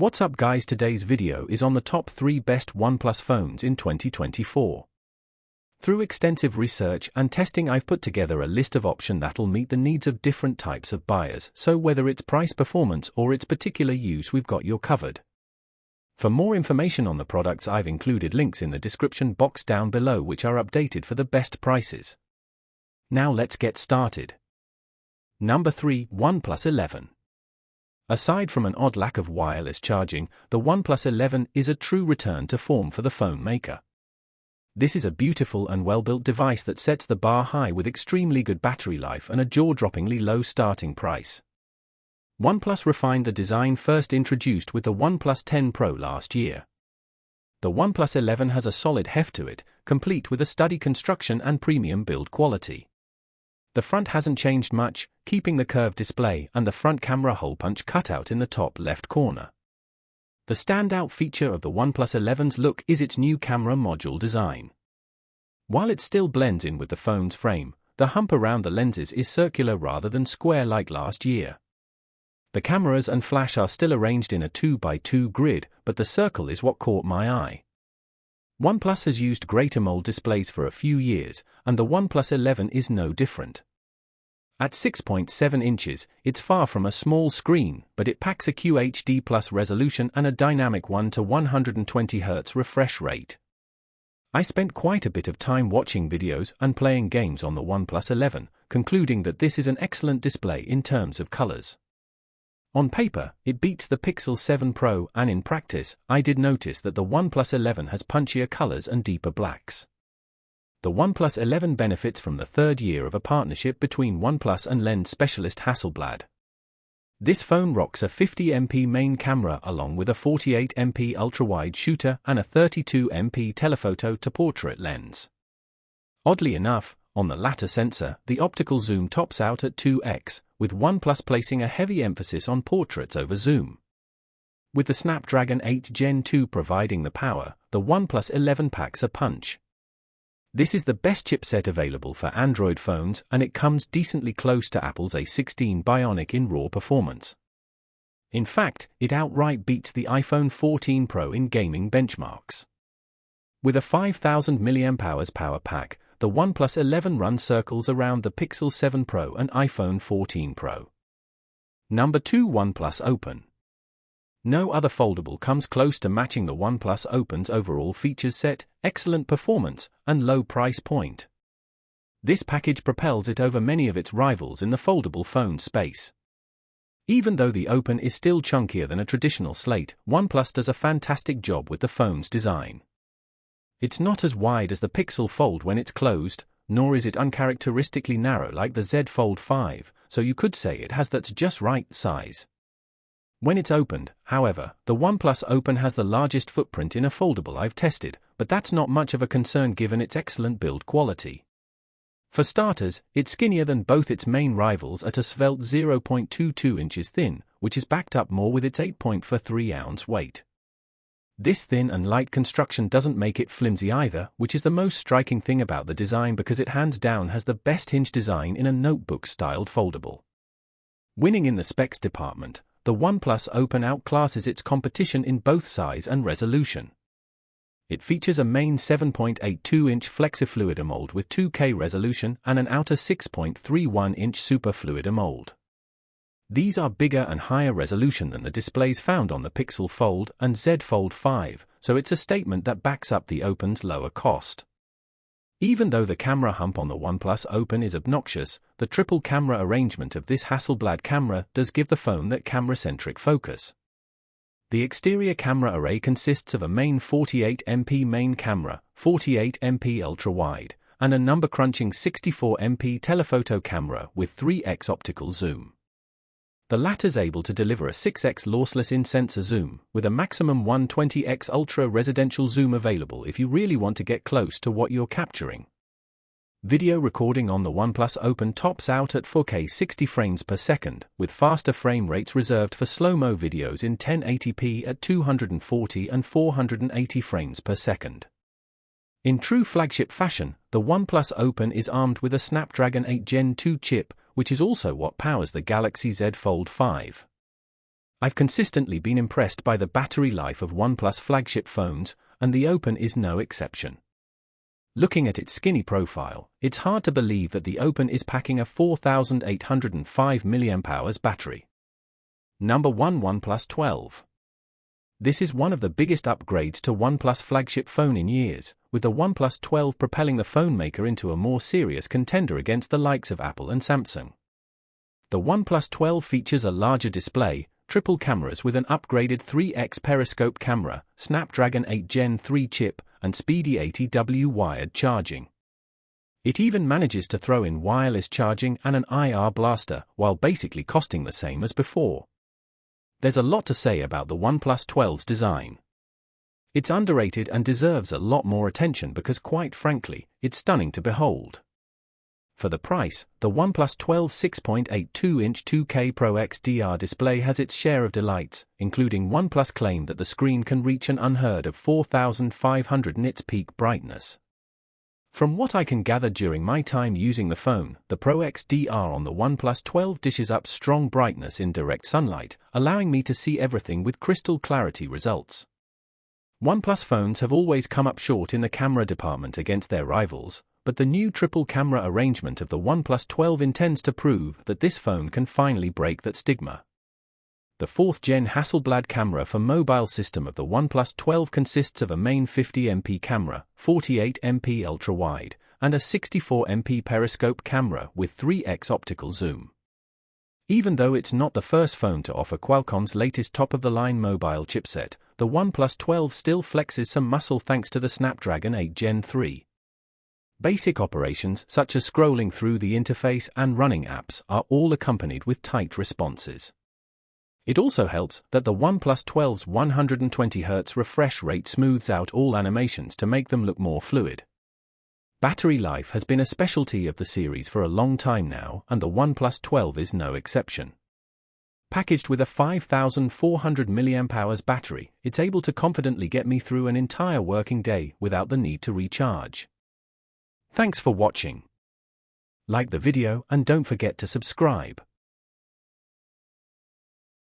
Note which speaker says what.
Speaker 1: What's up guys, today's video is on the top 3 best OnePlus phones in 2024. Through extensive research and testing, I've put together a list of options that'll meet the needs of different types of buyers, so whether it's price, performance or its particular use, we've got you covered. For more information on the products, I've included links in the description box down below which are updated for the best prices. Now let's get started. Number 3. OnePlus 11. Aside from an odd lack of wireless charging, the OnePlus 11 is a true return to form for the phone maker. This is a beautiful and well-built device that sets the bar high with extremely good battery life and a jaw-droppingly low starting price. OnePlus refined the design first introduced with the OnePlus 10 Pro last year. The OnePlus 11 has a solid heft to it, complete with a sturdy construction and premium build quality. The front hasn't changed much, keeping the curved display and the front camera hole punch cutout in the top left corner. The standout feature of the OnePlus 11's look is its new camera module design. While it still blends in with the phone's frame, the hump around the lenses is circular rather than square like last year. The cameras and flash are still arranged in a 2x2 grid, but the circle is what caught my eye. OnePlus has used great AMOLED displays for a few years, and the OnePlus 11 is no different. At 6.7 inches, it's far from a small screen, but it packs a QHD Plus resolution and a dynamic 1:120Hz refresh rate. I spent quite a bit of time watching videos and playing games on the OnePlus 11, concluding that this is an excellent display in terms of colors. On paper, it beats the Pixel 7 Pro, and in practice, I did notice that the OnePlus 11 has punchier colors and deeper blacks. The OnePlus 11 benefits from the third year of a partnership between OnePlus and lens specialist Hasselblad. This phone rocks a 50MP main camera along with a 48MP ultra-wide shooter and a 32MP telephoto to portrait lens. Oddly enough, on the latter sensor, the optical zoom tops out at 2x, with OnePlus placing a heavy emphasis on portraits over zoom. With the Snapdragon 8 Gen 2 providing the power, the OnePlus 11 packs a punch. This is the best chipset available for Android phones, and it comes decently close to Apple's A16 Bionic in raw performance. In fact, it outright beats the iPhone 14 Pro in gaming benchmarks. With a 5000 mAh power pack, the OnePlus 11 runs circles around the Pixel 7 Pro and iPhone 14 Pro. Number 2. OnePlus Open. No other foldable comes close to matching the OnePlus Open's overall features set, excellent performance, and low price point. This package propels it over many of its rivals in the foldable phone space. Even though the Open is still chunkier than a traditional slate, OnePlus does a fantastic job with the phone's design. It's not as wide as the Pixel Fold when it's closed, nor is it uncharacteristically narrow like the Z Fold 5, so you could say it has that just right size. When it's opened, however, the OnePlus Open has the largest footprint in a foldable I've tested, but that's not much of a concern given its excellent build quality. For starters, it's skinnier than both its main rivals at a svelte 0.22 inches thin, which is backed up more with its 8.43-ounce weight. This thin and light construction doesn't make it flimsy either, which is the most striking thing about the design because it hands down has the best hinge design in a notebook-styled foldable. Winning in the specs department, the OnePlus Open outclasses its competition in both size and resolution. It features a main 7.82-inch FlexiFluid AMOLED with 2K resolution and an outer 6.31-inch Super Fluid AMOLED. These are bigger and higher resolution than the displays found on the Pixel Fold and Z Fold 5, so it's a statement that backs up the Open's lower cost. Even though the camera hump on the OnePlus Open is obnoxious, the triple camera arrangement of this Hasselblad camera does give the phone that camera-centric focus. The exterior camera array consists of a main 48MP main camera, 48MP ultra-wide, and a number-crunching 64MP telephoto camera with 3x optical zoom. The latter's able to deliver a 6x lossless in-sensor zoom, with a maximum 120x ultra residential zoom available if you really want to get close to what you're capturing. Video recording on the OnePlus Open tops out at 4K 60 frames per second, with faster frame rates reserved for slow-mo videos in 1080p at 240 and 480 frames per second. In true flagship fashion, the OnePlus Open is armed with a Snapdragon 8 Gen 2 chip, which is also what powers the Galaxy Z Fold 5. I've consistently been impressed by the battery life of OnePlus flagship phones, and the Open is no exception. Looking at its skinny profile, it's hard to believe that the Open is packing a 4805 mAh battery. Number 1. OnePlus 12. This is one of the biggest upgrades to OnePlus flagship phone in years, with the OnePlus 12 propelling the phone maker into a more serious contender against the likes of Apple and Samsung. The OnePlus 12 features a larger display, triple cameras with an upgraded 3x periscope camera, Snapdragon 8 Gen 3 chip, and speedy 80W wired charging. It even manages to throw in wireless charging and an IR blaster, while basically costing the same as before. There's a lot to say about the OnePlus 12's design. It's underrated and deserves a lot more attention because, quite frankly, it's stunning to behold. For the price, the OnePlus 12's 6.82-inch 2K Pro XDR display has its share of delights, including OnePlus' claim that the screen can reach an unheard of 4,500 nits peak brightness. From what I can gather during my time using the phone, the Pro XDR on the OnePlus 12 dishes up strong brightness in direct sunlight, allowing me to see everything with crystal clarity results. OnePlus phones have always come up short in the camera department against their rivals, but the new triple camera arrangement of the OnePlus 12 intends to prove that this phone can finally break that stigma. The 4th-gen Hasselblad camera for mobile system of the OnePlus 12 consists of a main 50MP camera, 48MP ultra-wide, and a 64MP periscope camera with 3x optical zoom. Even though it's not the first phone to offer Qualcomm's latest top-of-the-line mobile chipset, the OnePlus 12 still flexes some muscle thanks to the Snapdragon 8 Gen 3. Basic operations such as scrolling through the interface and running apps are all accompanied with tight responses. It also helps that the OnePlus 12's 120Hz refresh rate smooths out all animations to make them look more fluid. Battery life has been a specialty of the series for a long time now, and the OnePlus 12 is no exception. Packaged with a 5,400 mAh battery, it's able to confidently get me through an entire working day without the need to recharge. Thanks for watching. Like the video and don't forget to subscribe.